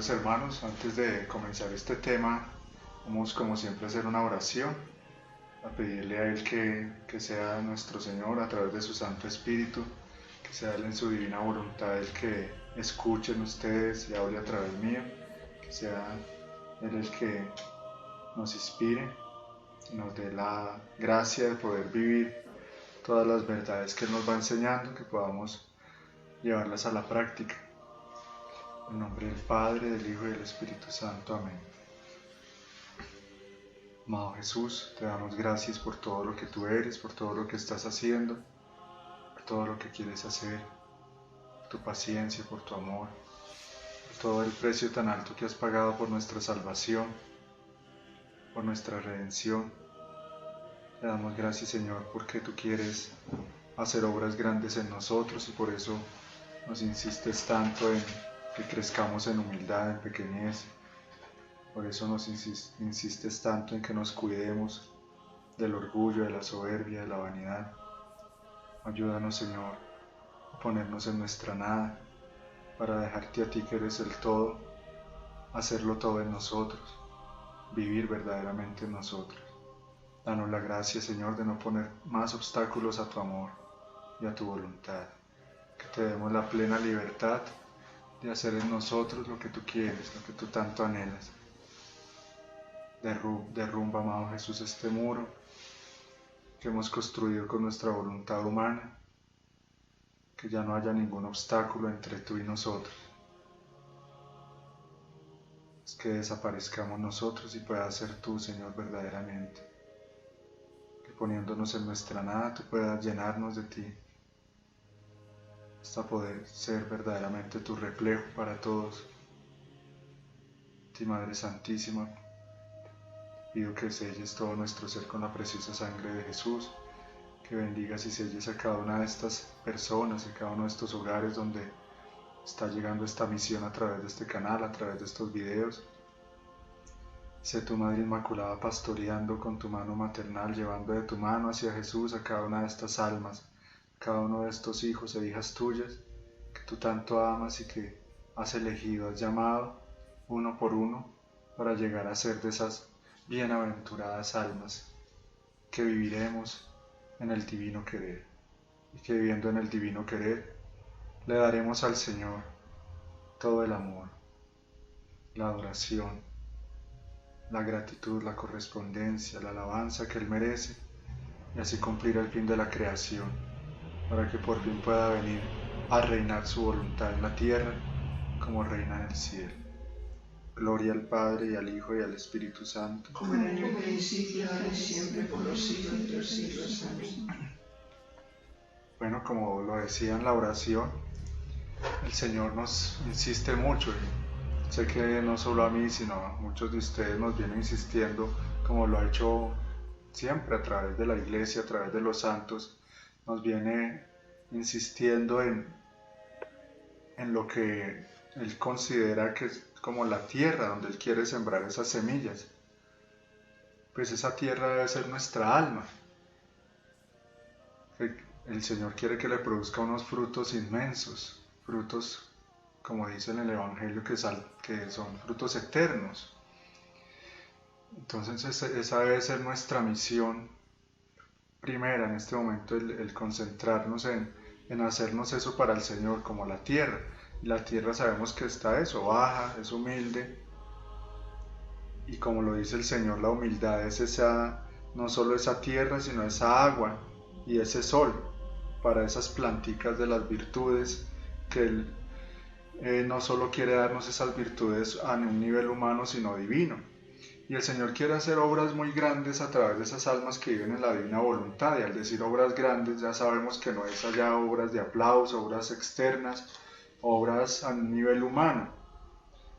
Queridos hermanos, antes de comenzar este tema, vamos como siempre a hacer una oración, a pedirle a Él que sea nuestro Señor a través de su Santo Espíritu, que sea Él en su divina voluntad el que escuchen ustedes y hable a través mío, que sea Él el que nos inspire y nos dé la gracia de poder vivir todas las verdades que Él nos va enseñando, que podamos llevarlas a la práctica. En nombre del Padre, del Hijo y del Espíritu Santo. Amén. Amado Jesús, te damos gracias por todo lo que tú eres, por todo lo que estás haciendo, por todo lo que quieres hacer, por tu paciencia, por tu amor, por todo el precio tan alto que has pagado por nuestra salvación, por nuestra redención. Te damos gracias, Señor, porque tú quieres hacer obras grandes en nosotros y por eso nos insistes tanto en que crezcamos en humildad, en pequeñez. Por eso nos insistes tanto en que nos cuidemos del orgullo, de la soberbia, de la vanidad. Ayúdanos, Señor, a ponernos en nuestra nada, para dejarte a ti que eres el todo, hacerlo todo en nosotros, vivir verdaderamente en nosotros. Danos la gracia, Señor, de no poner más obstáculos a tu amor y a tu voluntad. Que te demos la plena libertad de hacer en nosotros lo que tú quieres, lo que tú tanto anhelas. Derrumba, amado Jesús, este muro que hemos construido con nuestra voluntad humana, que ya no haya ningún obstáculo entre tú y nosotros. Es que desaparezcamos nosotros y puedas ser tú, Señor, verdaderamente. Que poniéndonos en nuestra nada, tú puedas llenarnos de ti, hasta poder ser verdaderamente tu reflejo para todos. Ti, Madre Santísima, pido que selles todo nuestro ser con la preciosa sangre de Jesús, que bendigas y selles a cada una de estas personas, a cada uno de estos hogares donde está llegando esta misión a través de este canal, a través de estos videos. Sé tu Madre Inmaculada pastoreando con tu mano maternal, llevando de tu mano hacia Jesús a cada una de estas almas, a cada uno de estos hijos e hijas tuyas, que tú tanto amas y que has elegido, has llamado uno por uno para llegar a ser de esas bienaventuradas almas que viviremos en el divino querer y que viviendo en el divino querer le daremos al Señor todo el amor, la adoración, la gratitud, la correspondencia, la alabanza que Él merece y así cumplir el fin de la creación para que por fin pueda venir a reinar su voluntad en la tierra como reina en el cielo. Gloria al Padre, y al Hijo, y al Espíritu Santo. Como en el principio, ahora y siempre, por los siglos de los siglos. Amén. Bueno, como lo decía en la oración, el Señor nos insiste mucho, y sé que no solo a mí, sino a muchos de ustedes nos viene insistiendo, como lo ha hecho siempre a través de la Iglesia, a través de los santos, nos viene insistiendo en lo que Él considera que es como la tierra donde Él quiere sembrar esas semillas. Pues esa tierra debe ser nuestra alma. El Señor quiere que le produzca unos frutos inmensos, frutos, como dice en el Evangelio, que son frutos eternos. Entonces esa debe ser nuestra misión primera en este momento, el concentrarnos en hacernos eso para el Señor, como la tierra. Y la tierra sabemos que está eso, baja, es humilde. Y como lo dice el Señor, la humildad es no solo esa tierra, sino esa agua y ese sol para esas planticas de las virtudes, que Él no solo quiere darnos esas virtudes a un nivel humano, sino divino. Y el Señor quiere hacer obras muy grandes a través de esas almas que viven en la divina voluntad. Y al decir obras grandes ya sabemos que no es allá obras de aplauso, obras externas, obras a un nivel humano,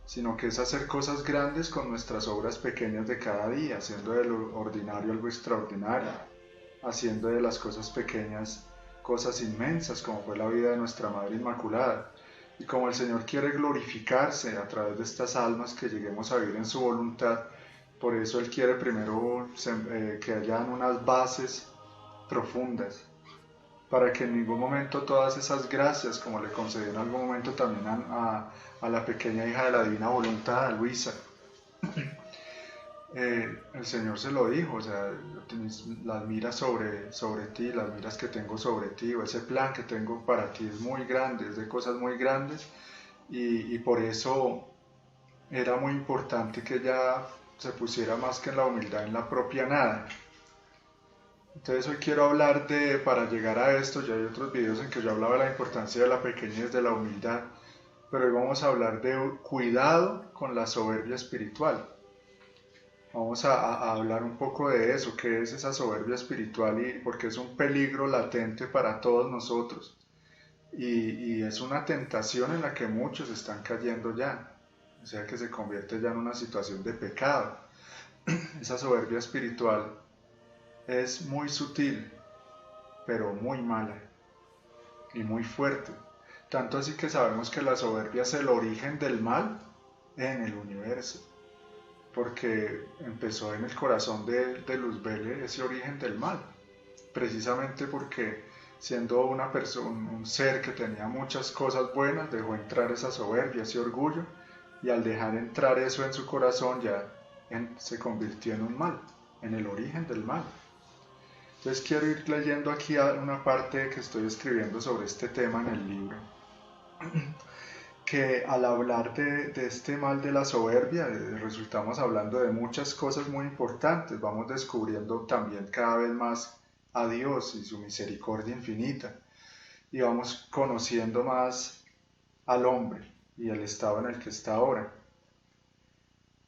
sino que es hacer cosas grandes con nuestras obras pequeñas de cada día, haciendo de lo ordinario algo extraordinario, haciendo de las cosas pequeñas cosas inmensas, como fue la vida de nuestra Madre Inmaculada. Y como el Señor quiere glorificarse a través de estas almas que lleguemos a vivir en su voluntad, por eso Él quiere primero que hayan unas bases profundas para que en ningún momento todas esas gracias, como le concedió en algún momento también a la pequeña hija de la divina voluntad, a Luisa, el Señor se lo dijo, o sea, las miras sobre ti, las miras que tengo sobre ti, o ese plan que tengo para ti es muy grande, es de cosas muy grandes, y por eso era muy importante que ella se pusiera más que en la humildad, en la propia nada. Entonces hoy quiero hablar para llegar a esto, ya hay otros videos en que yo hablaba de la importancia de la pequeñez, de la humildad, pero hoy vamos a hablar de cuidado con la soberbia espiritual. Vamos a hablar un poco de eso, qué es esa soberbia espiritual y porque es un peligro latente para todos nosotros. Y es una tentación en la que muchos están cayendo ya, o sea que se convierte ya en una situación de pecado. Esa soberbia espiritual es muy sutil, pero muy mala y muy fuerte. Tanto así que sabemos que la soberbia es el origen del mal en el universo, porque empezó en el corazón de Luzbel ese origen del mal, precisamente porque siendo una persona, un ser que tenía muchas cosas buenas, dejó entrar esa soberbia, ese orgullo, y al dejar entrar eso en su corazón ya se convirtió en un mal, en el origen del mal. Entonces quiero ir leyendo aquí una parte que estoy escribiendo sobre este tema en el libro, que al hablar de este mal de la soberbia, resultamos hablando de muchas cosas muy importantes, vamos descubriendo también cada vez más a Dios y su misericordia infinita, y vamos conociendo más al hombre y el estado en el que está ahora.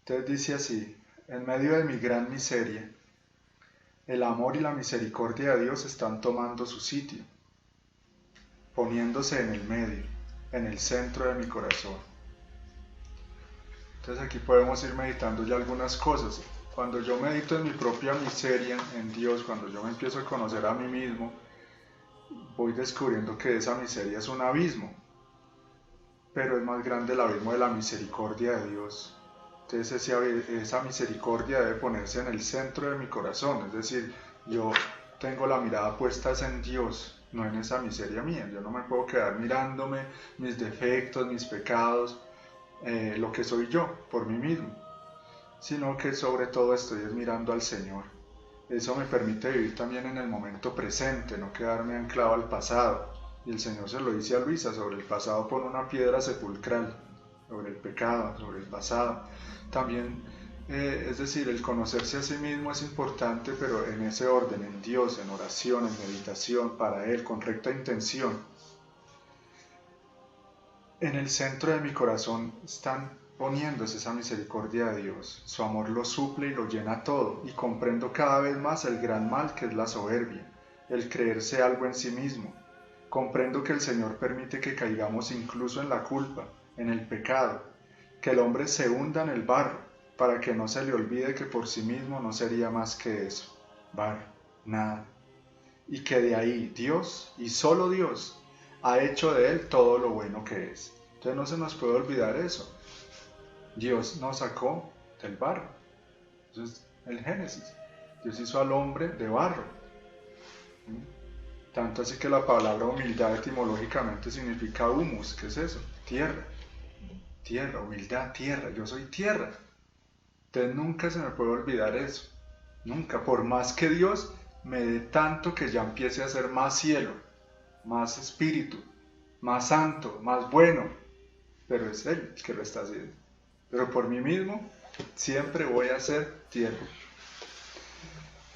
Entonces dice así: en medio de mi gran miseria, el amor y la misericordia de Dios están tomando su sitio, poniéndose en el medio, en el centro de mi corazón. Entonces aquí podemos ir meditando ya algunas cosas. Cuando yo medito en mi propia miseria, en Dios, cuando yo me empiezo a conocer a mí mismo, voy descubriendo que esa miseria es un abismo, pero es más grande el abismo de la misericordia de Dios. Entonces esa misericordia debe ponerse en el centro de mi corazón, es decir, yo tengo la mirada puesta en Dios, no en esa miseria mía. Yo no me puedo quedar mirándome mis defectos, mis pecados, lo que soy yo por mí mismo, sino que sobre todo estoy mirando al Señor. Eso me permite vivir también en el momento presente, no quedarme anclado al pasado. Y el Señor se lo dice a Luisa: sobre el pasado pon una piedra sepulcral, sobre el pecado, sobre el pasado. También, es decir, el conocerse a sí mismo es importante, pero en ese orden, en Dios, en oración, en meditación, para Él, con recta intención. En el centro de mi corazón están poniéndose esa misericordia de Dios. Su amor lo suple y lo llena todo, y comprendo cada vez más el gran mal que es la soberbia, el creerse algo en sí mismo. Comprendo que el Señor permite que caigamos incluso en la culpa, en el pecado, que el hombre se hunda en el barro, para que no se le olvide que por sí mismo no sería más que eso, barro, nada, y que de ahí Dios, y solo Dios, ha hecho de él todo lo bueno que es. Entonces no se nos puede olvidar eso. Dios nos sacó del barro. Eso es el Génesis. Dios hizo al hombre de barro. Tanto así que la palabra humildad etimológicamente significa humus. ¿Qué es eso? Tierra. Tierra, humildad, tierra. Yo soy tierra. Entonces nunca se me puede olvidar eso. Nunca. Por más que Dios me dé tanto que ya empiece a ser más cielo, más espíritu, más santo, más bueno. Pero es Él el que lo está haciendo. Pero por mí mismo siempre voy a ser tierra.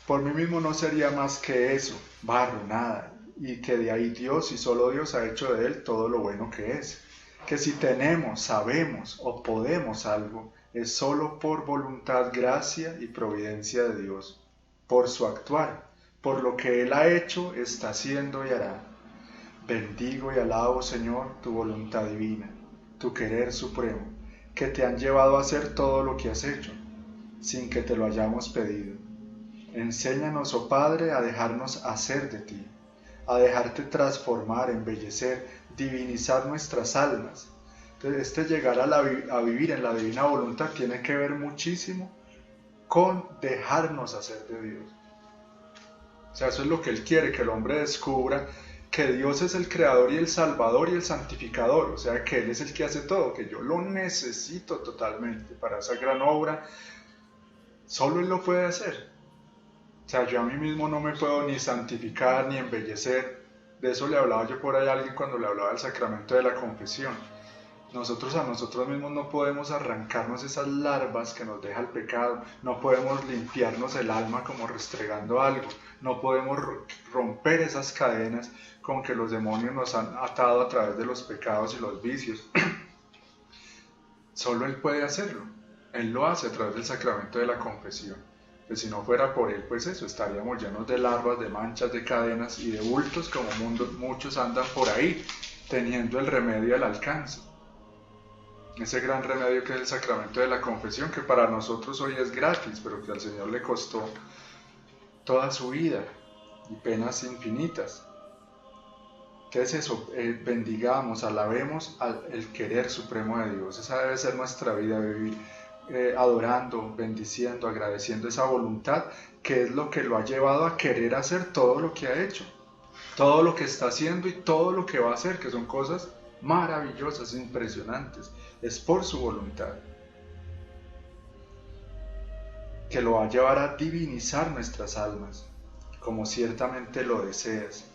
Por mí mismo no sería más que eso, barro, nada. Y que de ahí Dios y solo Dios ha hecho de él todo lo bueno que es. Que si tenemos, sabemos o podemos algo, es solo por voluntad, gracia y providencia de Dios. Por su actuar, por lo que Él ha hecho, está haciendo y hará. Bendigo y alabo, Señor, tu voluntad divina, tu querer supremo, que te han llevado a hacer todo lo que has hecho, sin que te lo hayamos pedido. Enséñanos, oh Padre, a dejarnos hacer de ti, a dejarte transformar, embellecer, divinizar nuestras almas. Entonces, llegar a vivir en la divina voluntad tiene que ver muchísimo con dejarnos hacer de Dios. O sea, eso es lo que Él quiere, que el hombre descubra que Dios es el creador y el salvador y el santificador, o sea que Él es el que hace todo, que yo lo necesito totalmente para esa gran obra, solo Él lo puede hacer. O sea, yo a mí mismo no me puedo ni santificar ni embellecer. De eso le hablaba yo por ahí a alguien cuando le hablaba del sacramento de la confesión. Nosotros a nosotros mismos no podemos arrancarnos esas larvas que nos deja el pecado, no podemos limpiarnos el alma como restregando algo, no podemos romper esas cadenas con que los demonios nos han atado a través de los pecados y los vicios. Solo Él puede hacerlo. Él lo hace a través del sacramento de la confesión. Que si no fuera por Él, pues eso, estaríamos llenos de larvas, de manchas, de cadenas y de bultos como muchos andan por ahí, teniendo el remedio al alcance. Ese gran remedio que es el sacramento de la confesión, que para nosotros hoy es gratis, pero que al Señor le costó toda su vida y penas infinitas. ¿Qué es eso? Bendigamos, alabemos el querer supremo de Dios. Esa debe ser nuestra vida, vivir adorando, bendiciendo, agradeciendo esa voluntad, que es lo que lo ha llevado a querer hacer todo lo que ha hecho, todo lo que está haciendo y todo lo que va a hacer, que son cosas maravillosas, impresionantes. Es por su voluntad que lo va a llevar a divinizar nuestras almas, como ciertamente lo deseas.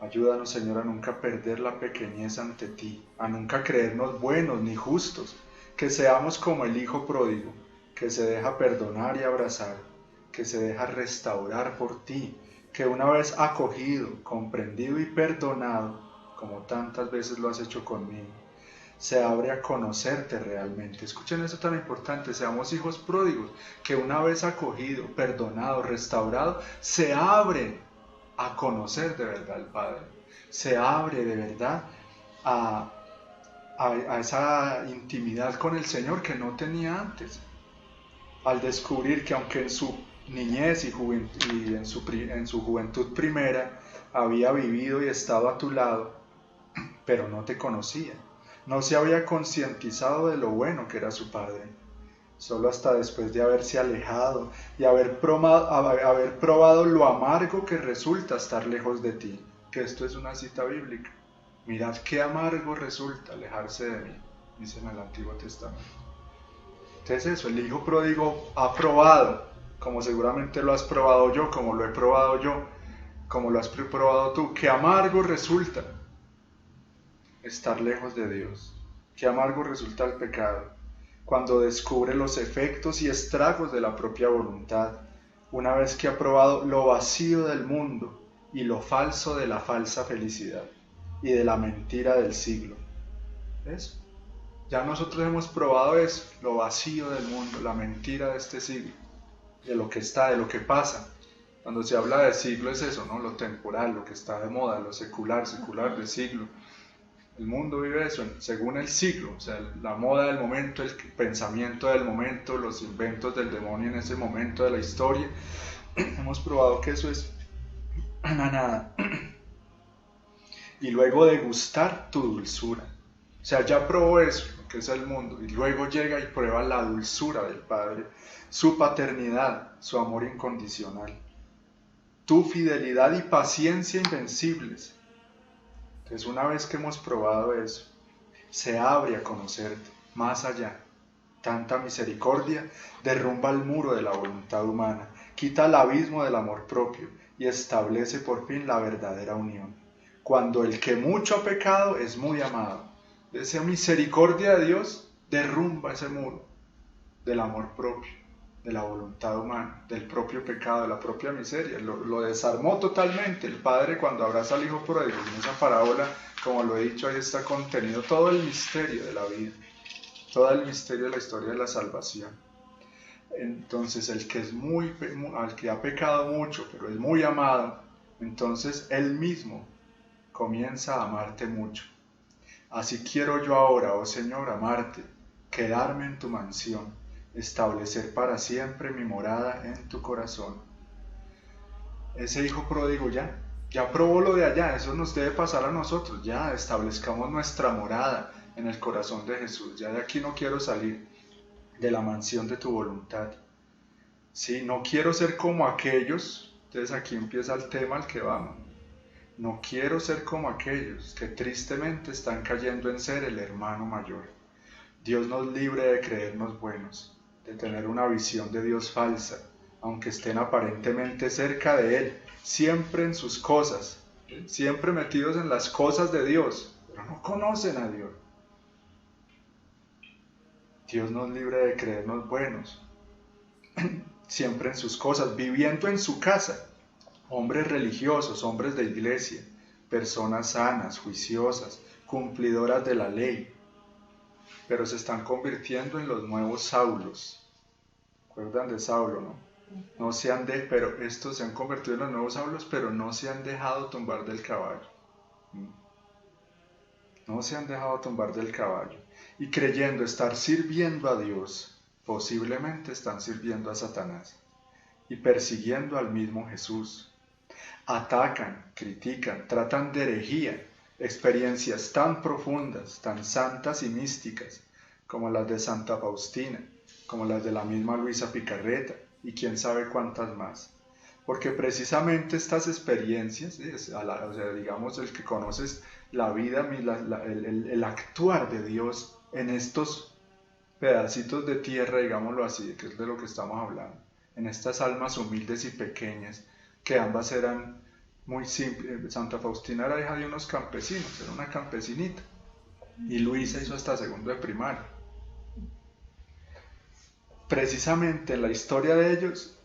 Ayúdanos, Señor, a nunca perder la pequeñez ante ti, a nunca creernos buenos ni justos, que seamos como el hijo pródigo, que se deja perdonar y abrazar, que se deja restaurar por ti, que una vez acogido, comprendido y perdonado, como tantas veces lo has hecho conmigo, se abre a conocerte realmente. Escuchen eso tan importante, seamos hijos pródigos, que una vez acogido, perdonado, restaurado, se abre a conocer de verdad al Padre, se abre de verdad a esa intimidad con el Señor que no tenía antes, al descubrir que aunque en su niñez y en su juventud primera había vivido y estado a tu lado, pero no te conocía, no se había concientizado de lo bueno que era su Padre. Solo hasta después de haberse alejado y haber probado lo amargo que resulta estar lejos de ti, que esto es una cita bíblica. Mirad qué amargo resulta alejarse de mí, dice en el Antiguo Testamento. Entonces eso, el hijo pródigo ha probado, como seguramente lo has probado yo, como lo he probado yo, como lo has probado tú, qué amargo resulta estar lejos de Dios, qué amargo resulta el pecado, cuando descubre los efectos y estragos de la propia voluntad, una vez que ha probado lo vacío del mundo y lo falso de la falsa felicidad y de la mentira del siglo. ¿Ves? Ya nosotros hemos probado eso, lo vacío del mundo, la mentira de este siglo, de lo que está, de lo que pasa. Cuando se habla de siglo es eso, ¿no? Lo temporal, lo que está de moda, lo secular de siglo. El mundo vive eso según el siglo, o sea, la moda del momento, el pensamiento del momento, los inventos del demonio en ese momento de la historia. Hemos probado que eso es una nada. Y luego degustar tu dulzura. O sea, ya probó eso, lo que es el mundo, y luego llega y prueba la dulzura del Padre, su paternidad, su amor incondicional, tu fidelidad y paciencia invencibles. Entonces, una vez que hemos probado eso, se abre a conocerte más allá. Tanta misericordia derrumba el muro de la voluntad humana, quita el abismo del amor propio y establece por fin la verdadera unión. Cuando el que mucho ha pecado es muy amado. Esa misericordia de Dios derrumba ese muro del amor propio, de la voluntad humana, del propio pecado, de la propia miseria. Lo desarmó totalmente. El Padre, cuando abraza al Hijo pródigo, en esa parábola, como lo he dicho, ahí está contenido todo el misterio de la vida, todo el misterio de la historia de la salvación. Entonces, el que al que ha pecado mucho, pero es muy amado, entonces él mismo comienza a amarte mucho. Así quiero yo ahora, oh Señor, amarte, quedarme en tu mansión, establecer para siempre mi morada en tu corazón. Ese hijo pródigo ya probó lo de allá, eso nos debe pasar a nosotros, ya establezcamos nuestra morada en el corazón de Jesús, ya de aquí no quiero salir, de la mansión de tu voluntad. Sí, no quiero ser como aquellos, entonces aquí empieza el tema al que vamos. No quiero ser como aquellos que tristemente están cayendo en ser el hermano mayor. Dios nos libre de creernos buenos, de tener una visión de Dios falsa, aunque estén aparentemente cerca de Él, siempre en sus cosas, siempre metidos en las cosas de Dios, pero no conocen a Dios. Dios nos libre de creernos buenos, siempre en sus cosas, viviendo en su casa, hombres religiosos, hombres de iglesia, personas sanas, juiciosas, cumplidoras de la ley, pero se están convirtiendo en los nuevos Saulos. ¿Recuerdan de Saulo, no? Pero estos se han convertido en los nuevos Saulos, pero no se han dejado tumbar del caballo. No se han dejado tumbar del caballo. Y creyendo estar sirviendo a Dios, posiblemente están sirviendo a Satanás y persiguiendo al mismo Jesús. Atacan, critican, tratan de herejía experiencias tan profundas, tan santas y místicas, como las de Santa Faustina, como las de la misma Luisa Picarreta, y quién sabe cuántas más. Porque precisamente estas experiencias, digamos, el que conoces la vida, el actuar de Dios en estos pedacitos de tierra, digámoslo así, que es de lo que estamos hablando, en estas almas humildes y pequeñas, que ambas eran muy simples. Santa Faustina era hija de unos campesinos, era una campesinita, y Luisa hizo hasta segundo de primaria. Precisamente en la historia de ellos,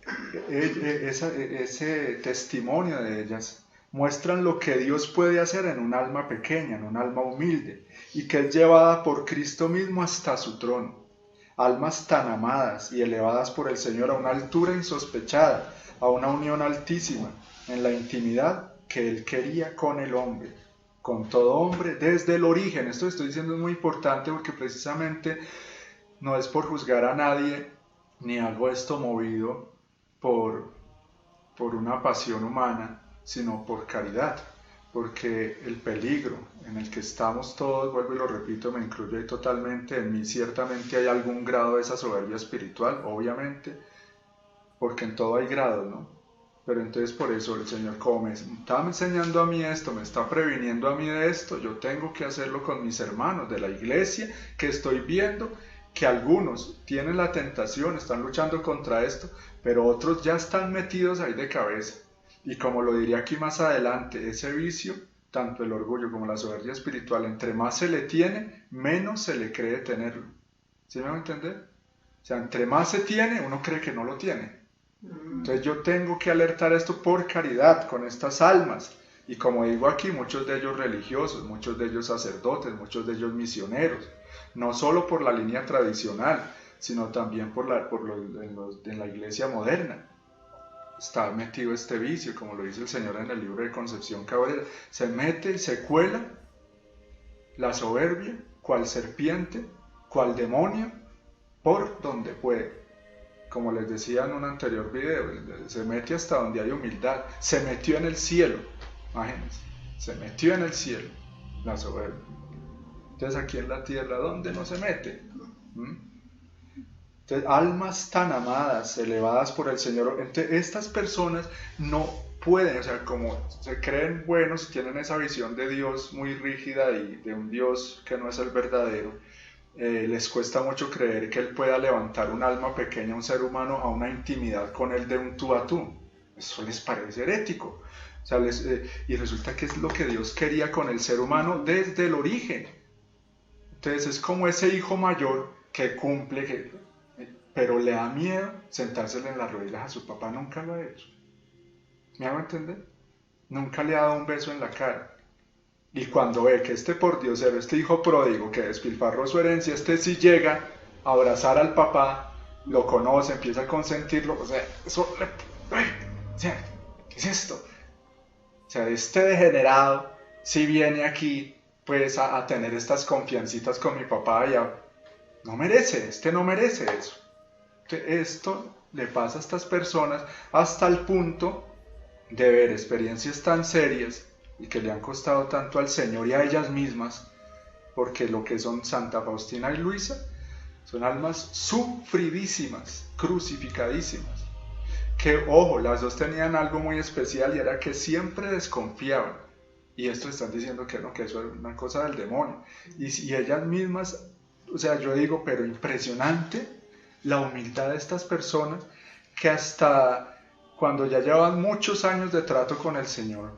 ese testimonio de ellas, muestran lo que Dios puede hacer en un alma pequeña, en un alma humilde, y que es llevada por Cristo mismo hasta su trono. Almas tan amadas y elevadas por el Señor a una altura insospechada, a una unión altísima, en la intimidad que Él quería con el hombre, con todo hombre, desde el origen. Esto que estoy diciendo es muy importante porque precisamente no es por juzgar a nadie, ni hago esto movido por una pasión humana, sino por caridad, porque el peligro en el que estamos todos, vuelvo y lo repito, me incluyo ahí totalmente, en mí ciertamente hay algún grado de esa soberbia espiritual, obviamente, porque en todo hay grados, ¿no? Pero entonces por eso el Señor, como me está enseñando a mí esto, me está previniendo a mí de esto, yo tengo que hacerlo con mis hermanos de la iglesia, que estoy viendo que algunos tienen la tentación, están luchando contra esto, pero otros ya están metidos ahí de cabeza. Y como lo diré aquí más adelante, ese vicio, tanto el orgullo como la soberbia espiritual, entre más se le tiene, menos se le cree tenerlo. ¿Sí me van a entender? O sea, entre más se tiene, uno cree que no lo tiene. Entonces yo tengo que alertar esto por caridad con estas almas, y como digo aquí, muchos de ellos religiosos, muchos de ellos sacerdotes, muchos de ellos misioneros, no solo por la línea tradicional, sino también en la iglesia moderna. Está metido este vicio, como lo dice el Señor en el libro de Concepción Cabrera, se mete y se cuela la soberbia, cual serpiente, cual demonio, por donde puede. Como les decía en un anterior video, se mete hasta donde hay humildad, se metió en el cielo, imagínense, se metió en el cielo, la soberbia. Entonces aquí en la tierra, ¿dónde no se mete? Entonces, almas tan amadas, elevadas por el Señor, entonces, estas personas no pueden, o sea, como se creen buenos, tienen esa visión de Dios muy rígida y de un Dios que no es el verdadero, les cuesta mucho creer que Él pueda levantar un alma pequeña, un ser humano, a una intimidad con Él de un tú a tú. Eso les parece herético. O sea, y resulta que es lo que Dios quería con el ser humano desde el origen. Entonces es como ese hijo mayor que cumple, pero le da miedo sentársele en las rodillas a su papá. Nunca lo ha hecho. ¿Me hago entender? Nunca le ha dado un beso en la cara. Y cuando ve que este pordiosero, este hijo pródigo que despilfarró su herencia, este sí llega a abrazar al papá, lo conoce, empieza a consentirlo, o sea, ¿qué es esto? O sea, este degenerado sí viene aquí pues a tener estas confiancitas con mi papá, no merece, no merece eso. Entonces, esto le pasa a estas personas hasta el punto de ver experiencias tan serias y que le han costado tanto al Señor y a ellas mismas, porque lo que son Santa Faustina y Luisa son almas sufridísimas, crucificadísimas, que, ojo, las dos tenían algo muy especial y era que siempre desconfiaban, Y estos están diciendo que no, que eso es una cosa del demonio. Y ellas mismas, o sea, yo digo, pero impresionante la humildad de estas personas que hasta cuando ya llevan muchos años de trato con el Señor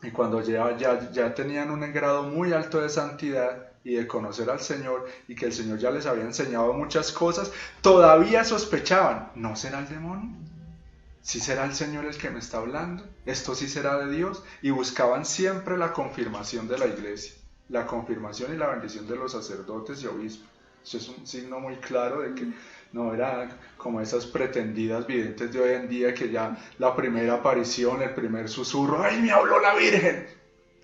y cuando ya tenían un grado muy alto de santidad y de conocer al Señor y que el Señor ya les había enseñado muchas cosas, todavía sospechaban, ¿no será el demonio? ¿Sí será el Señor el que me está hablando? ¿Esto sí será de Dios? Y buscaban siempre la confirmación de la iglesia, la confirmación y la bendición de los sacerdotes y obispos. Eso es un signo muy claro de que no era como esas pretendidas videntes de hoy en día que ya la primera aparición, el primer susurro, ¡ay, me habló la Virgen!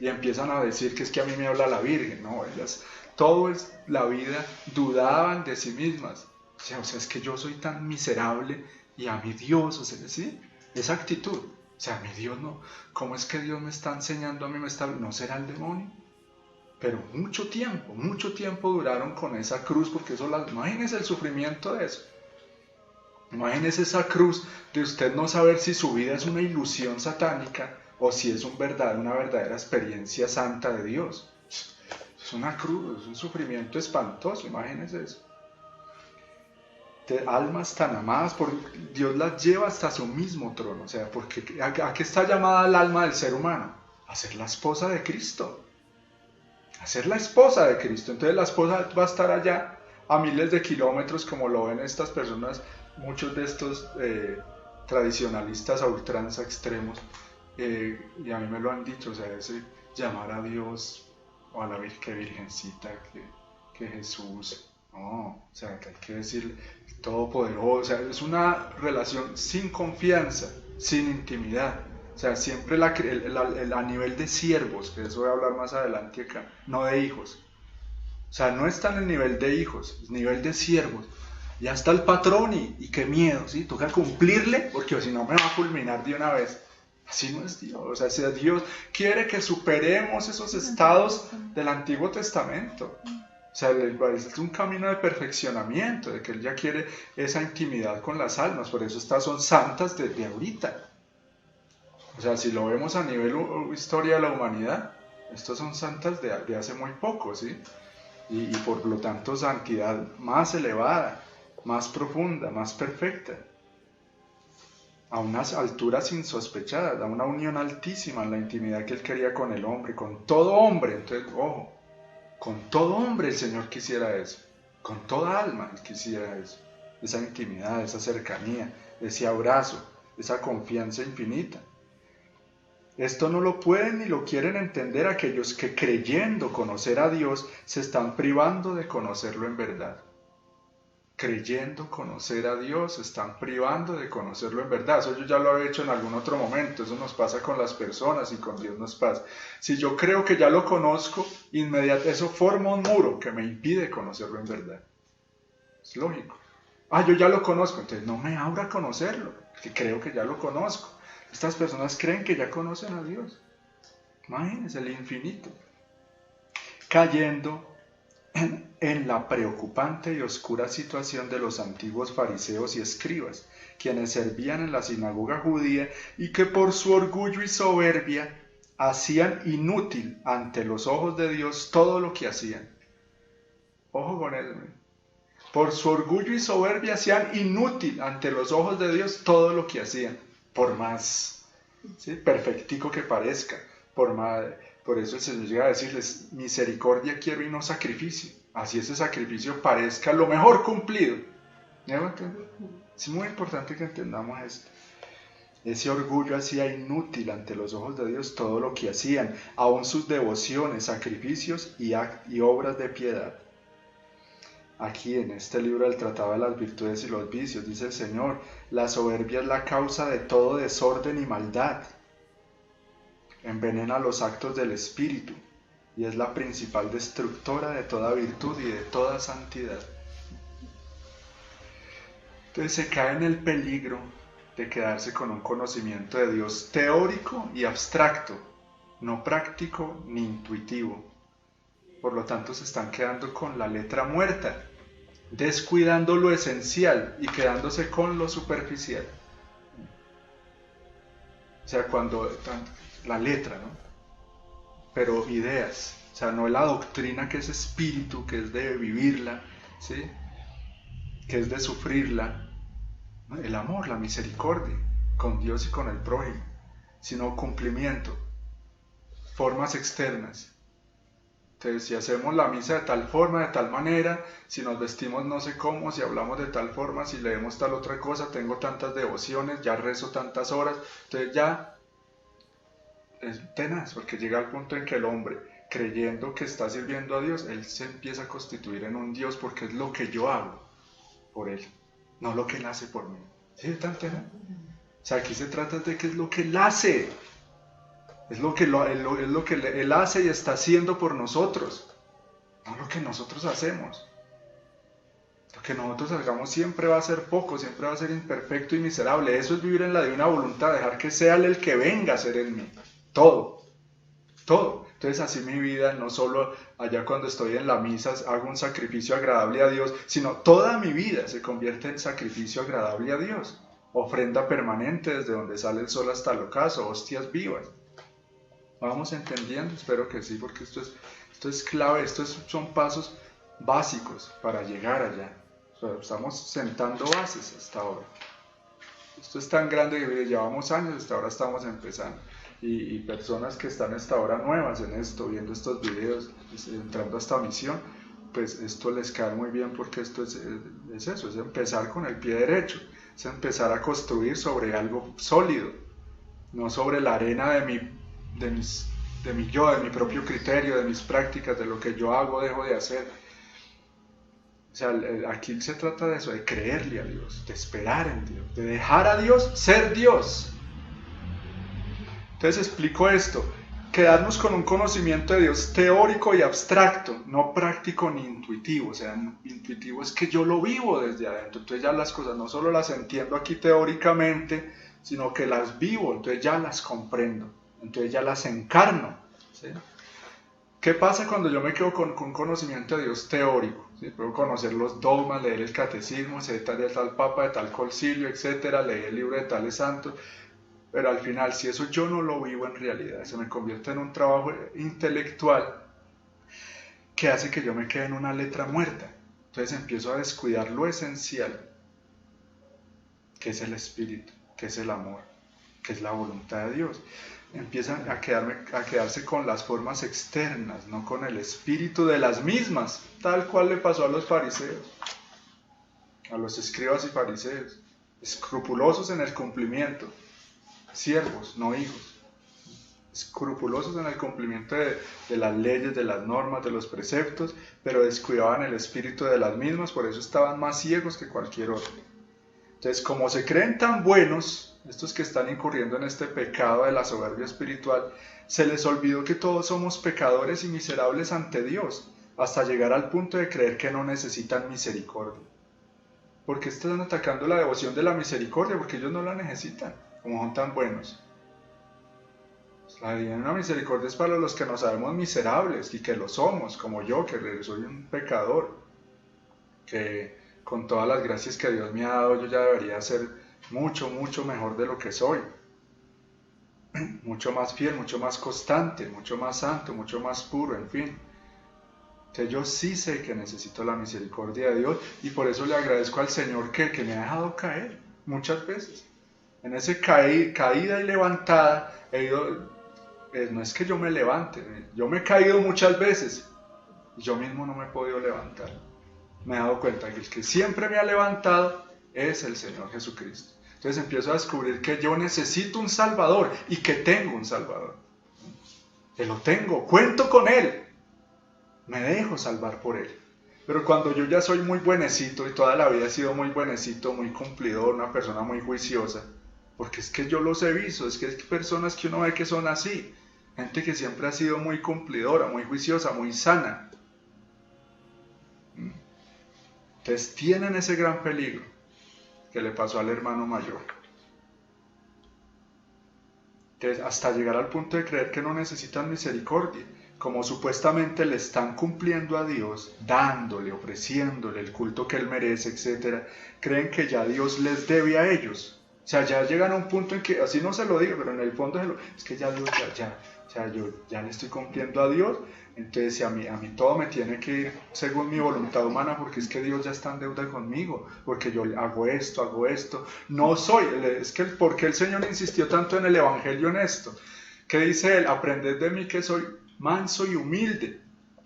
Y empiezan a decir que es que a mí me habla la Virgen. No, ellas, todo es la vida, dudaban de sí mismas. O sea, es que yo soy tan miserable y a mi Dios, o sea, ¿sí? Esa actitud, o sea, mi Dios no, ¿cómo es que Dios me está enseñando a mí, no será el demonio? Pero mucho tiempo duraron con esa cruz, porque eso, imagínense el sufrimiento de eso, imagínense esa cruz de usted no saber si su vida es una ilusión satánica o si es una verdadera experiencia santa de Dios. Es una cruz, es un sufrimiento espantoso, imagínense eso. De almas tan amadas, Dios las lleva hasta su mismo trono. O sea, porque ¿a qué está llamada el alma del ser humano? A ser la esposa de Cristo. A ser la esposa de Cristo. Entonces la esposa va a estar allá a miles de kilómetros, como lo ven estas personas, muchos de estos tradicionalistas a ultranza extremos, y a mí me lo han dicho, o sea, ese llamar a Dios o a la Virgencita, que Jesús... No, o sea, que hay que decirle todopoderoso, o sea, es una relación sin confianza, sin intimidad, o sea, siempre a nivel de siervos, que eso voy a hablar más adelante acá, no de hijos, o sea, no está en el nivel de hijos, es nivel de siervos, ya está el patrón y qué miedo, ¿sí? Toca cumplirle, porque si no me va a fulminar de una vez. Así no es Dios, o sea, si Dios quiere que superemos esos estados del Antiguo Testamento. O sea, es un camino de perfeccionamiento, de que Él ya quiere esa intimidad con las almas, por eso estas son santas de ahorita. O sea, si lo vemos a nivel historia de la humanidad, estas son santas de hace muy poco, ¿sí? Y por lo tanto santidad más elevada, más profunda, más perfecta, a unas alturas insospechadas, a una unión altísima en la intimidad que Él quería con el hombre, con todo hombre. Entonces, ojo, con todo hombre el Señor quisiera eso, con toda alma Él quisiera eso, esa intimidad, esa cercanía, ese abrazo, esa confianza infinita. Esto no lo pueden ni lo quieren entender aquellos que creyendo conocer a Dios se están privando de conocerlo en verdad. Creyendo conocer a Dios se están privando de conocerlo en verdad. Eso yo ya lo he hecho en algún otro momento. Eso nos pasa con las personas y con Dios nos pasa. Si yo creo que ya lo conozco, inmediatamente eso forma un muro que me impide conocerlo en verdad. Es lógico. Yo ya lo conozco, entonces no me abra a conocerlo, porque creo que ya lo conozco. Estas personas creen que ya conocen a Dios. Imagínense el infinito. Cayendo en la preocupante y oscura situación de los antiguos fariseos y escribas, quienes servían en la sinagoga judía y que por su orgullo y soberbia hacían inútil ante los ojos de Dios todo lo que hacían. Ojo con eso. Por su orgullo y soberbia hacían inútil ante los ojos de Dios todo lo que hacían, por más perfectico que parezca, por eso el Señor llega a decirles, misericordia quiero y no sacrificio. Así ese sacrificio parezca lo mejor cumplido. Es muy importante que entendamos esto. Ese orgullo hacía inútil ante los ojos de Dios todo lo que hacían, aun sus devociones, sacrificios y obras de piedad. Aquí en este libro del Tratado de las Virtudes y los Vicios dice el Señor, la soberbia es la causa de todo desorden y maldad. Envenena los actos del espíritu y es la principal destructora de toda virtud y de toda santidad. Entonces se cae en el peligro de quedarse con un conocimiento de Dios teórico y abstracto, no práctico ni intuitivo. Por lo tanto se están quedando con la letra muerta, descuidando lo esencial y quedándose con lo superficial. O sea, cuando la letra, ¿no? pero ideas. O sea, no la doctrina que es espíritu, que es de vivirla, ¿sí? Que es de sufrirla. El amor, la misericordia con Dios y con el prójimo, sino cumplimiento, formas externas. Entonces, si hacemos la misa de tal forma, de tal manera, si nos vestimos no sé cómo, si hablamos de tal forma, si leemos tal otra cosa, tengo tantas devociones, ya rezo tantas horas, entonces ya es tenaz, porque llega al punto en que el hombre, creyendo que está sirviendo a Dios, él se empieza a constituir en un Dios porque es lo que yo hago por él, no lo que él hace por mí. ¿Sí? ¿Tan tenaz? O sea, aquí se trata de qué es lo que él hace. Es lo que él hace y está haciendo por nosotros, no lo que nosotros hacemos. Lo que nosotros hagamos siempre va a ser poco, siempre va a ser imperfecto y miserable. Eso es vivir en la divina voluntad, dejar que sea Él el que venga a ser en mí. Todo. Entonces así mi vida, no solo allá cuando estoy en la misa hago un sacrificio agradable a Dios, sino toda mi vida se convierte en sacrificio agradable a Dios. Ofrenda permanente desde donde sale el sol hasta el ocaso, hostias vivas. Vamos entendiendo, espero que sí, porque esto es clave, son pasos básicos para llegar allá. O sea, estamos sentando bases hasta ahora. Esto es tan grande que llevamos años, hasta ahora estamos empezando. Y personas que están hasta ahora nuevas en esto, viendo estos videos, entrando a esta misión, pues esto les cae muy bien porque esto es eso, es empezar con el pie derecho, es empezar a construir sobre algo sólido, no sobre la arena de mi yo, de mi propio criterio, de mis prácticas, de lo que yo hago, dejo de hacer. O sea, aquí se trata de eso, de creerle a Dios, de esperar en Dios, de dejar a Dios ser Dios. Entonces explico esto, quedarnos con un conocimiento de Dios teórico y abstracto, no práctico ni intuitivo. O sea, intuitivo es que yo lo vivo desde adentro, entonces ya las cosas no solo las entiendo aquí teóricamente, sino que las vivo, entonces ya las comprendo. Entonces ya las encarno. ¿Sí? ¿Qué pasa cuando yo me quedo con un conocimiento de Dios teórico? ¿Sí? Puedo conocer los dogmas, leer el catecismo, sé de tal papa, de tal concilio, etc., leer el libro de tales santos, pero al final, si eso yo no lo vivo en realidad, se me convierte en un trabajo intelectual que hace que yo me quede en una letra muerta. Entonces empiezo a descuidar lo esencial, que es el espíritu, que es el amor, que es la voluntad de Dios. Empiezan a quedarse con las formas externas, no con el espíritu de las mismas, tal cual le pasó a los fariseos, a los escribas y fariseos, escrupulosos en el cumplimiento, siervos, no hijos, escrupulosos en el cumplimiento de las leyes, de las normas, de los preceptos, pero descuidaban el espíritu de las mismas, por eso estaban más ciegos que cualquier otro. Entonces, como se creen tan buenos, estos que están incurriendo en este pecado de la soberbia espiritual, se les olvidó que todos somos pecadores y miserables ante Dios, hasta llegar al punto de creer que no necesitan misericordia. ¿Por qué están atacando la devoción de la misericordia? Porque ellos no la necesitan, como son tan buenos. La divina misericordia es para los que nos sabemos miserables, y que lo somos, como yo, que soy un pecador, que con todas las gracias que Dios me ha dado, yo ya debería ser mucho, mucho mejor de lo que soy. Mucho más fiel, mucho más constante, mucho más santo, mucho más puro, en fin. Entonces yo sí sé que necesito la misericordia de Dios y por eso le agradezco al Señor que me ha dejado caer muchas veces. En ese caída y levantada, no es que yo me levante, yo me he caído muchas veces y yo mismo no me he podido levantar. Me he dado cuenta que el que siempre me ha levantado es el Señor Jesucristo. Entonces empiezo a descubrir que yo necesito un Salvador y que tengo un Salvador. Que lo tengo, cuento con Él. Me dejo salvar por Él. Pero cuando yo ya soy muy buenecito y toda la vida he sido muy buenecito, muy cumplidor, una persona muy juiciosa, porque es que yo los he visto, es que hay personas que uno ve que son así, gente que siempre ha sido muy cumplidora, muy juiciosa, muy sana. Entonces tienen ese gran peligro que le pasó al hermano mayor. Entonces, hasta llegar al punto de creer que no necesitan misericordia, como supuestamente le están cumpliendo a Dios, dándole, ofreciéndole el culto que Él merece, etc., creen que ya Dios les debe a ellos. O sea, ya llegan a un punto en que, así no se lo digo, pero en el fondo es que ya Dios, o sea, yo ya le estoy cumpliendo a Dios, entonces si a mí todo me tiene que ir según mi voluntad humana, porque es que Dios ya está en deuda conmigo, porque yo hago esto, no soy, es que ¿por qué el Señor insistió tanto en el Evangelio en esto? ¿Qué dice él? Aprended de mí que soy manso y humilde.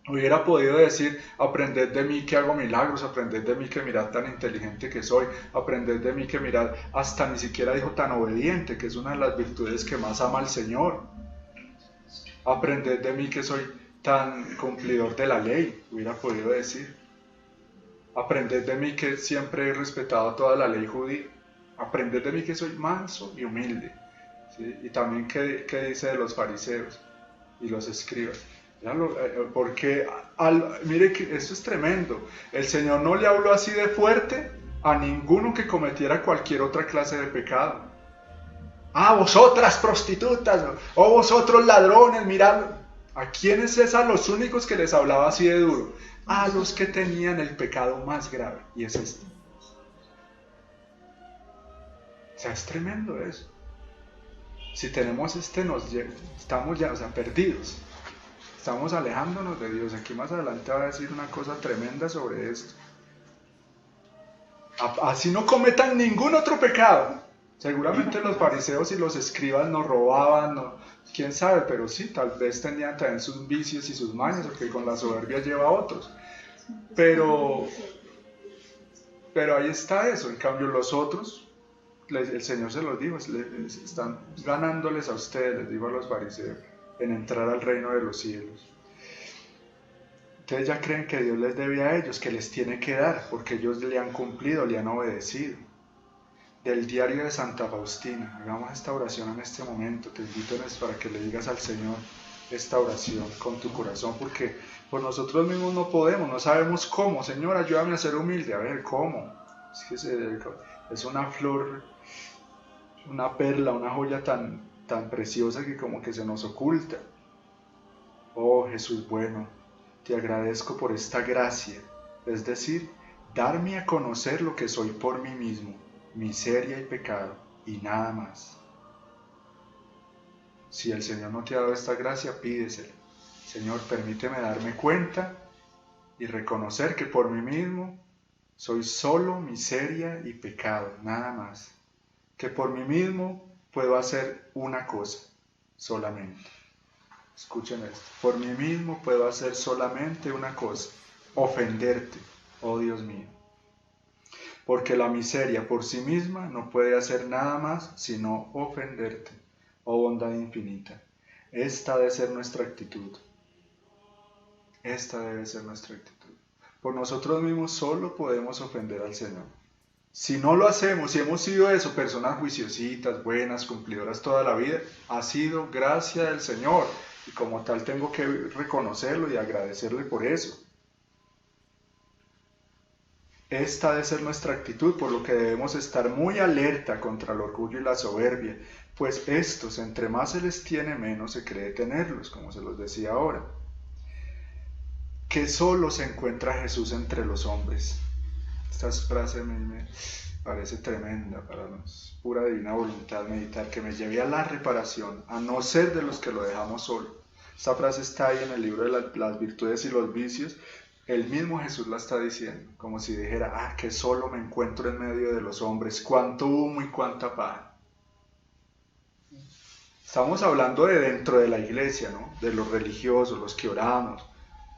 Hubiera podido decir, aprended de mí que hago milagros, aprended de mí que mirad tan inteligente que soy, aprended de mí que mirad, hasta ni siquiera dijo tan obediente, que es una de las virtudes que más ama el Señor. Aprended de mí que soy tan cumplidor de la ley, hubiera podido decir. Aprended de mí que siempre he respetado toda la ley judía. Aprended de mí que soy manso y humilde. ¿Sí? Y también qué dice de los fariseos y los escribas. Porque, mire que esto es tremendo, el Señor no le habló así de fuerte a ninguno que cometiera cualquier otra clase de pecado. Vosotras prostitutas, o vosotros ladrones, mirad. ¿A quiénes es? A los únicos que les hablaba así de duro? A los que tenían el pecado más grave, y es este. O sea, es tremendo eso. Si tenemos estamos ya, perdidos. Estamos alejándonos de Dios. Aquí más adelante va a decir una cosa tremenda sobre esto. Así no cometan ningún otro pecado. Seguramente los fariseos y los escribas no robaban, quién sabe, pero sí, tal vez tenían también sus vicios y sus mañas, porque con la soberbia lleva a otros. Pero ahí está eso. En cambio los otros, el Señor se los dijo, están ganándoles a ustedes, les dijo a los fariseos, en entrar al reino de los cielos. Ustedes ya creen que Dios les debe a ellos, que les tiene que dar, porque ellos le han cumplido, le han obedecido. Del diario de Santa Faustina, hagamos esta oración en este momento. Te invito para que le digas al Señor esta oración con tu corazón, porque por nosotros mismos no podemos, no sabemos cómo. Señor, ayúdame a ser humilde. A ver, ¿cómo? Es una flor, una perla, una joya tan preciosa que como que se nos oculta. Oh Jesús bueno, te agradezco por esta gracia, es decir, darme a conocer lo que soy por mí mismo, miseria y pecado, y nada más. Si el Señor no te ha dado esta gracia, pídesela. Señor, permíteme darme cuenta y reconocer que por mí mismo soy solo miseria y pecado, nada más. Que por mí mismo puedo hacer una cosa, solamente. Escuchen esto. Por mí mismo puedo hacer solamente una cosa, ofenderte, oh Dios mío. Porque la miseria por sí misma no puede hacer nada más sino ofenderte, oh bondad infinita. Esta debe ser nuestra actitud. Esta debe ser nuestra actitud. Por nosotros mismos solo podemos ofender al Señor. Si no lo hacemos, si hemos sido eso, personas juiciositas, buenas, cumplidoras toda la vida, ha sido gracia del Señor. Y como tal tengo que reconocerlo y agradecerle por eso. Esta debe ser nuestra actitud, por lo que debemos estar muy alerta contra el orgullo y la soberbia, pues estos, entre más se les tiene, menos se cree tenerlos, como se los decía ahora. Que solo se encuentra Jesús entre los hombres. Esta frase me parece tremenda para nos, pura divina voluntad, meditar, que me lleve a la reparación, a no ser de los que lo dejamos solo. Esta frase está ahí en el libro de las virtudes y los vicios. El mismo Jesús la está diciendo, como si dijera, que solo me encuentro en medio de los hombres, cuánto humo y cuánta paja. Estamos hablando de dentro de la iglesia, ¿no? De los religiosos, los que oramos,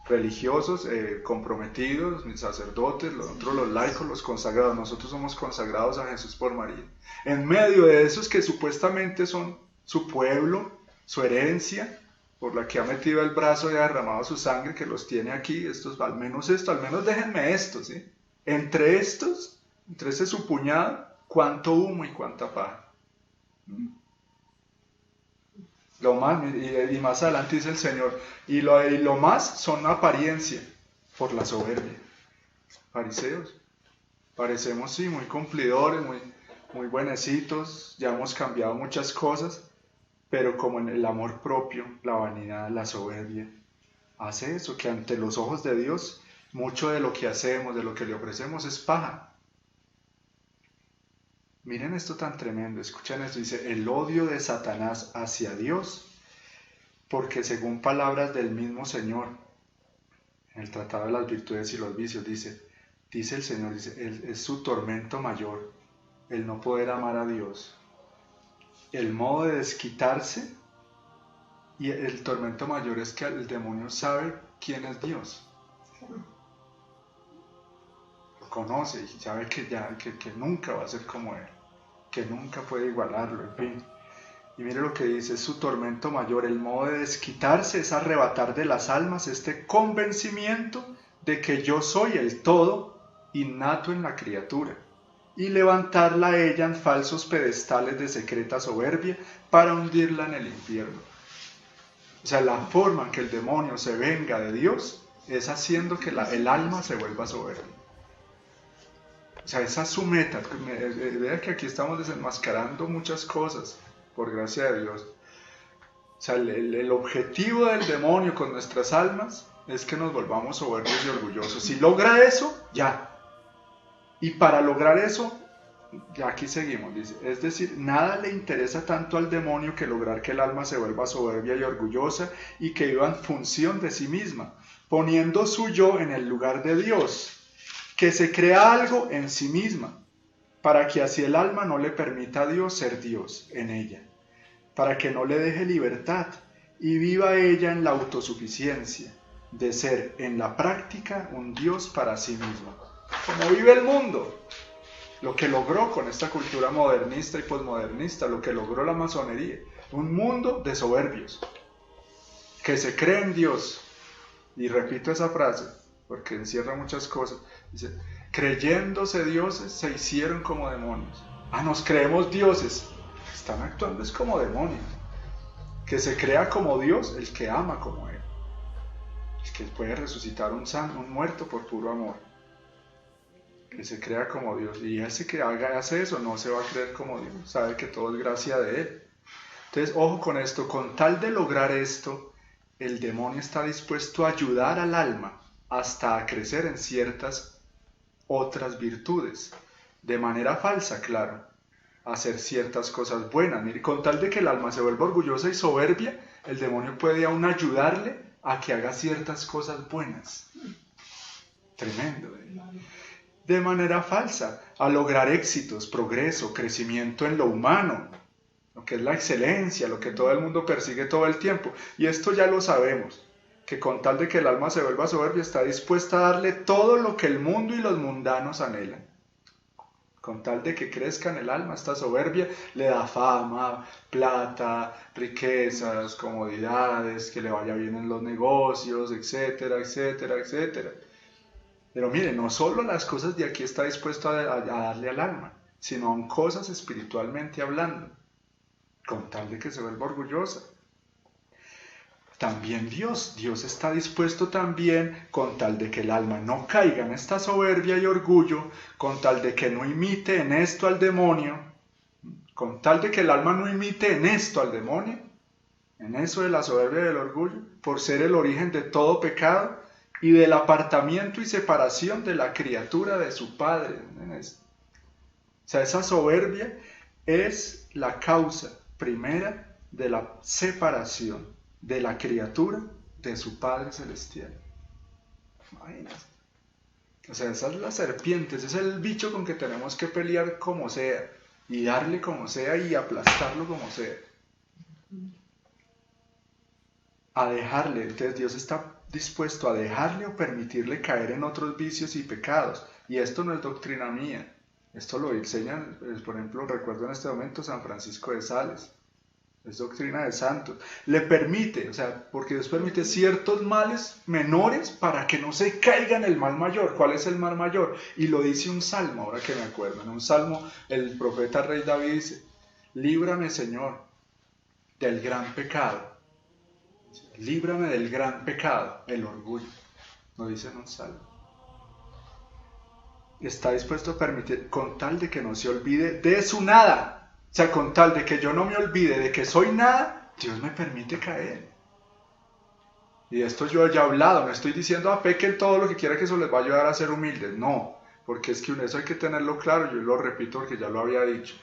religiosos comprometidos, mis sacerdotes, nosotros los laicos, los consagrados. Nosotros somos consagrados a Jesús por María. En medio de esos que supuestamente son su pueblo, su herencia, por la que ha metido el brazo y ha derramado su sangre, que los tiene aquí, al menos déjenme esto, ¿sí? Entre estos, entre ese su puñado, cuánto humo y cuánta paja. Lo más, y más adelante dice el Señor, y lo más son apariencia, por la soberbia. Fariseos, parecemos sí, muy cumplidores, muy buenecitos, ya hemos cambiado muchas cosas, pero como en el amor propio, la vanidad, la soberbia, hace eso, que ante los ojos de Dios, mucho de lo que hacemos, de lo que le ofrecemos es paja. Miren esto tan tremendo, escuchen esto, dice, el odio de Satanás hacia Dios, porque según palabras del mismo Señor, en el Tratado de las Virtudes y los Vicios, dice el Señor, es su tormento mayor, el no poder amar a Dios, el modo de desquitarse, y el tormento mayor es que el demonio sabe quién es Dios. Lo conoce y sabe que nunca va a ser como Él, que nunca puede igualarlo, en fin. Y mire lo que dice, es su tormento mayor, el modo de desquitarse es arrebatar de las almas este convencimiento de que yo soy el todo innato en la criatura, y levantarla a ella en falsos pedestales de secreta soberbia para hundirla en el infierno. O sea, la forma en que el demonio se venga de Dios es haciendo que el alma se vuelva soberbia. O sea, esa es su meta. Vea que aquí estamos desenmascarando muchas cosas, por gracia de Dios. O sea, el objetivo del demonio con nuestras almas es que nos volvamos soberbios y orgullosos. Si logra eso, ya. Y para lograr eso, ya aquí seguimos, dice, es decir, nada le interesa tanto al demonio que lograr que el alma se vuelva soberbia y orgullosa y que viva en función de sí misma, poniendo su yo en el lugar de Dios, que se crea algo en sí misma, para que así el alma no le permita a Dios ser Dios en ella, para que no le deje libertad y viva ella en la autosuficiencia, de ser en la práctica un Dios para sí misma, como vive el mundo. Lo que logró con esta cultura modernista y posmodernista, lo que logró la masonería, un mundo de soberbios, que se creen Dios, y repito esa frase, porque encierra muchas cosas, dice, creyéndose dioses se hicieron como demonios. Nos creemos dioses, están actuando es como demonios, que se crea como Dios el que ama como Él, el que puede resucitar un muerto por puro amor, que se crea como Dios, y ese que hace eso no se va a creer como Dios, sabe que todo es gracia de Él. Entonces, ojo con esto, con tal de lograr esto, el demonio está dispuesto a ayudar al alma hasta a crecer en ciertas otras virtudes, de manera falsa, claro, a hacer ciertas cosas buenas. Mire, con tal de que el alma se vuelva orgullosa y soberbia, el demonio puede aún ayudarle a que haga ciertas cosas buenas. Tremendo, de manera falsa, a lograr éxitos, progreso, crecimiento en lo humano, lo que es la excelencia, lo que todo el mundo persigue todo el tiempo. Y esto ya lo sabemos, que con tal de que el alma se vuelva soberbia, está dispuesta a darle todo lo que el mundo y los mundanos anhelan. Con tal de que crezca en el alma esta soberbia, le da fama, plata, riquezas, comodidades, que le vaya bien en los negocios, etcétera, etcétera, etcétera. Pero mire, no solo las cosas de aquí está dispuesto a darle al alma, sino aún cosas espiritualmente hablando, con tal de que se vuelva orgullosa. También Dios está dispuesto también, con tal de que el alma no caiga en esta soberbia y orgullo, con tal de que no imite en esto al demonio, con tal de que el alma no imite en esto al demonio, en eso de la soberbia y del orgullo, por ser el origen de todo pecado, y del apartamiento y separación de la criatura de su Padre. O sea, esa soberbia es la causa primera de la separación de la criatura de su Padre Celestial. Imagínense. O sea, esa es la serpiente, ese es el bicho con que tenemos que pelear como sea, y darle como sea, y aplastarlo como sea. A dejarle, entonces Dios está dispuesto a dejarle o permitirle caer en otros vicios y pecados. Y esto no es doctrina mía, esto lo enseñan, por ejemplo, recuerdo en este momento San Francisco de Sales, es doctrina de santos. Le permite, o sea, porque Dios permite ciertos males menores para que no se caiga en el mal mayor. ¿Cuál es el mal mayor? Y lo dice un salmo, ahora que me acuerdo, en un salmo el profeta rey David dice, líbrame Señor del gran pecado. Líbrame del gran pecado, el orgullo, lo dice en un salmo. Está dispuesto a permitir, con tal de que no se olvide de su nada. O sea, con tal de que yo no me olvide de que soy nada, Dios me permite caer. Y de esto yo ya he hablado, no estoy diciendo pequen todo lo que quiera, que eso les va a ayudar a ser humildes. No, porque es que eso hay que tenerlo claro, yo lo repito porque ya lo había dicho.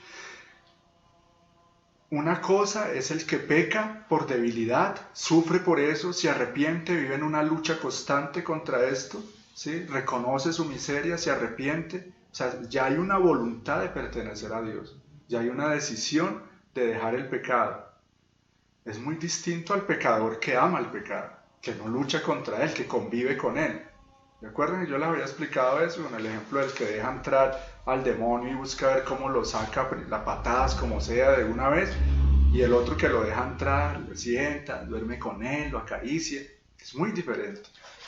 Una cosa es el que peca por debilidad, sufre por eso, se arrepiente, vive en una lucha constante contra esto, ¿sí? Reconoce su miseria, se arrepiente, o sea, ya hay una voluntad de pertenecer a Dios, ya hay una decisión de dejar el pecado. Es muy distinto al pecador que ama el pecado, que no lucha contra él, que convive con él. ¿De acuerdo? Yo les había explicado eso con el ejemplo del que deja entrar al demonio y busca ver cómo lo saca, las patadas como sea de una vez, y el otro que lo deja entrar, lo sienta, duerme con él, lo acaricia. Es muy diferente,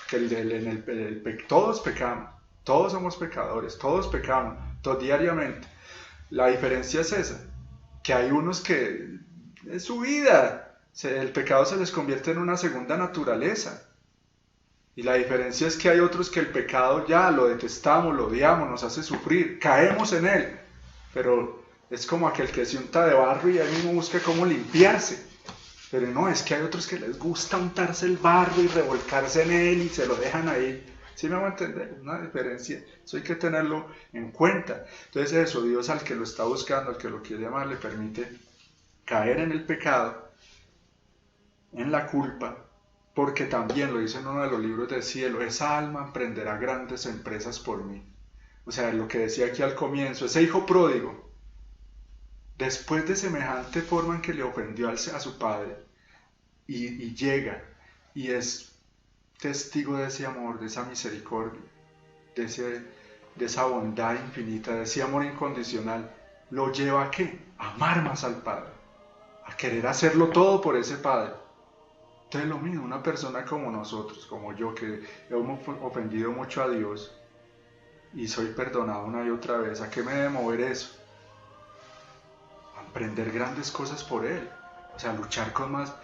porque todos pecamos, todos somos pecadores, todos pecamos, todos diariamente. La diferencia es esa, que hay unos que es su vida, el pecado se les convierte en una segunda naturaleza. Y la diferencia es que hay otros que el pecado ya lo detestamos, lo odiamos, nos hace sufrir, caemos en él, pero es como aquel que se unta de barro y ahí mismo busca cómo limpiarse. Pero no, es que hay otros que les gusta untarse el barro y revolcarse en él y se lo dejan ahí. ¿Sí me van a entender? Una diferencia, eso hay que tenerlo en cuenta. Entonces eso, Dios al que lo está buscando, al que lo quiere amar, le permite caer en el pecado, en la culpa, porque también lo dice en uno de los libros del cielo, esa alma emprenderá grandes empresas por mí. O sea, lo que decía aquí al comienzo, ese hijo pródigo, después de semejante forma en que le ofendió a su padre, y llega, y es testigo de ese amor, de esa misericordia, de esa bondad infinita, de ese amor incondicional, lo lleva ¿a qué? A amar más al Padre, a querer hacerlo todo por ese Padre. Entonces lo mismo, una persona como nosotros, como yo, que hemos ofendido mucho a Dios y soy perdonado una y otra vez, ¿a qué me debe mover eso? A emprender grandes cosas por Él, o sea, luchar con más,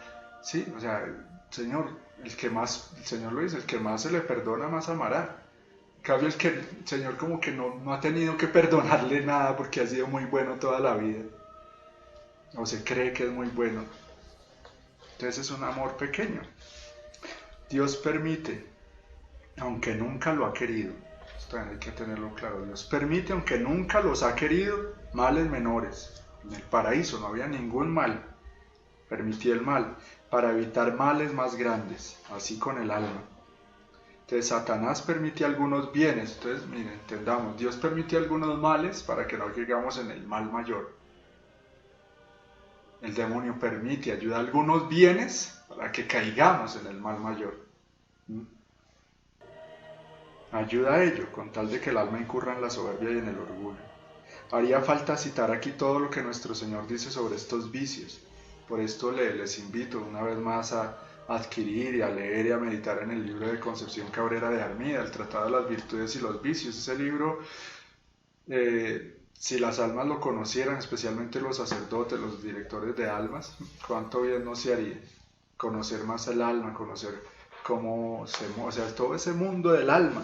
sí, o sea, Señor, el Señor lo dice, el que más se le perdona, más amará. En cambio, el Señor como que no ha tenido que perdonarle nada porque ha sido muy bueno toda la vida, o se cree que es muy bueno. Entonces es un amor pequeño. Dios permite, aunque nunca lo ha querido, esto hay que tenerlo claro, Dios permite, aunque nunca los ha querido, males menores. En el paraíso no había ningún mal, permitía el mal, para evitar males más grandes, así con el alma. Entonces Satanás permite algunos bienes, entonces miren, entendamos, Dios permite algunos males para que no caigamos en el mal mayor. El demonio permite, ayuda a algunos bienes para que caigamos en el mal mayor. Ayuda a ello, con tal de que el alma incurra en la soberbia y en el orgullo. Haría falta citar aquí todo lo que nuestro Señor dice sobre estos vicios. Por esto les invito una vez más a adquirir y a leer y a meditar en el libro de Concepción Cabrera de Armida, el Tratado de las Virtudes y los Vicios. Ese libro, si las almas lo conocieran, especialmente los sacerdotes, los directores de almas, cuánto bien no se haría conocer más el alma, conocer cómo se mueve, o sea, todo ese mundo del alma.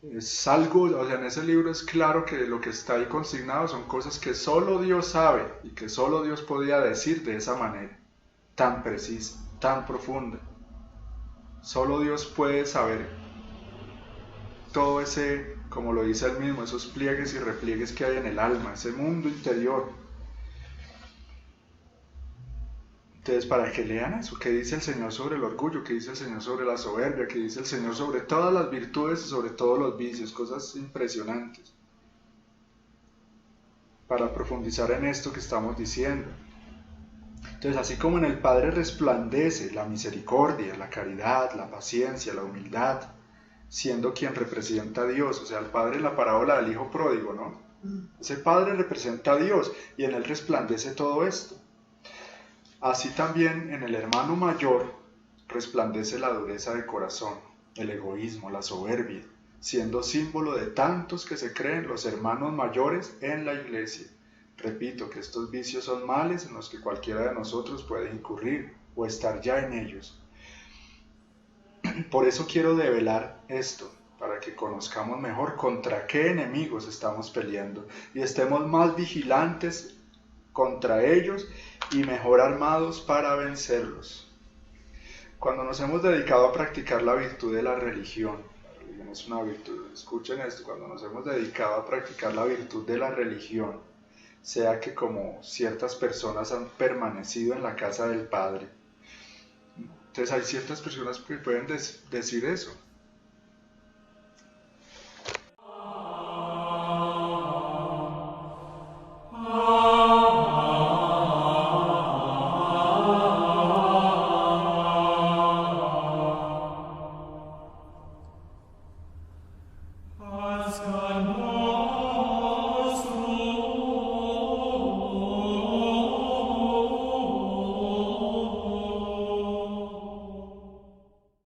Es algo, o sea, en ese libro es claro que lo que está ahí consignado son cosas que solo Dios sabe y que solo Dios podía decir de esa manera, tan precisa, tan profunda. Solo Dios puede saber todo ese, como lo dice él mismo, esos pliegues y repliegues que hay en el alma, ese mundo interior. Entonces, para que lean eso, ¿qué dice el Señor sobre el orgullo? ¿Qué dice el Señor sobre la soberbia? ¿Qué dice el Señor sobre todas las virtudes y sobre todos los vicios? Cosas impresionantes. Para profundizar en esto que estamos diciendo. Entonces, así como en el Padre resplandece la misericordia, la caridad, la paciencia, la humildad, siendo quien representa a Dios, o sea, el Padre en la parábola del Hijo Pródigo, ¿no? Ese Padre representa a Dios y en él resplandece todo esto. Así también en el hermano mayor resplandece la dureza de corazón, el egoísmo, la soberbia, siendo símbolo de tantos que se creen los hermanos mayores en la iglesia. Repito que estos vicios son males en los que cualquiera de nosotros puede incurrir o estar ya en ellos. Por eso quiero develar esto, para que conozcamos mejor contra qué enemigos estamos peleando y estemos más vigilantes contra ellos y mejor armados para vencerlos. Cuando nos hemos dedicado a practicar la virtud de la religión es una virtud. Escuchen esto, cuando nos hemos dedicado a practicar la virtud de la religión, sea que como ciertas personas han permanecido en la casa del Padre. Entonces hay ciertas personas que pueden decir eso.